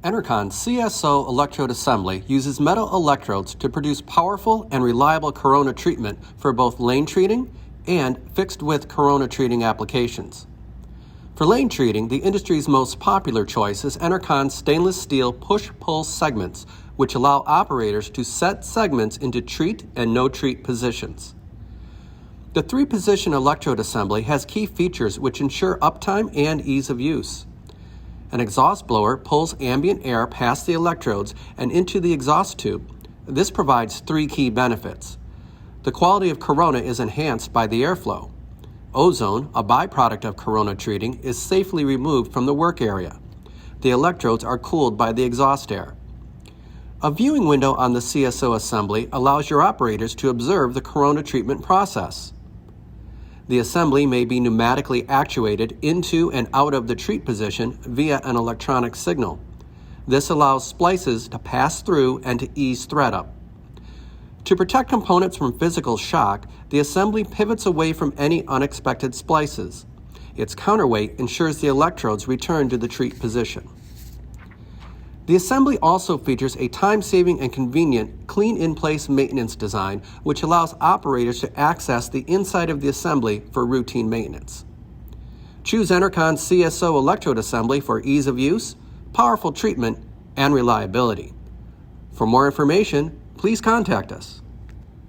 Enercon CSO electrode assembly uses metal electrodes to produce powerful and reliable corona treatment for both lane treating and fixed-width corona treating applications. For lane treating, the industry's most popular choice is Enercon's stainless steel push-pull segments, which allow operators to set segments into treat and no-treat positions. The three-position electrode assembly has key features which ensure uptime and ease of use. An exhaust blower pulls ambient air past the electrodes and into the exhaust tube. This provides three key benefits. The quality of corona is enhanced by the airflow. Ozone, a byproduct of corona treating, is safely removed from the work area. The electrodes are cooled by the exhaust air. A viewing window on the CSO assembly allows your operators to observe the corona treatment process. The assembly may be pneumatically actuated into and out of the treat position via an electronic signal. This allows splices to pass through and to ease thread up. To protect components from physical shock, the assembly pivots away from any unexpected splices. Its counterweight ensures the electrodes return to the treat position. The assembly also features a time-saving and convenient clean-in-place maintenance design, which allows operators to access the inside of the assembly for routine maintenance. Choose Enercon CSO electrode assembly for ease of use, powerful treatment, and reliability. For more information, please contact us.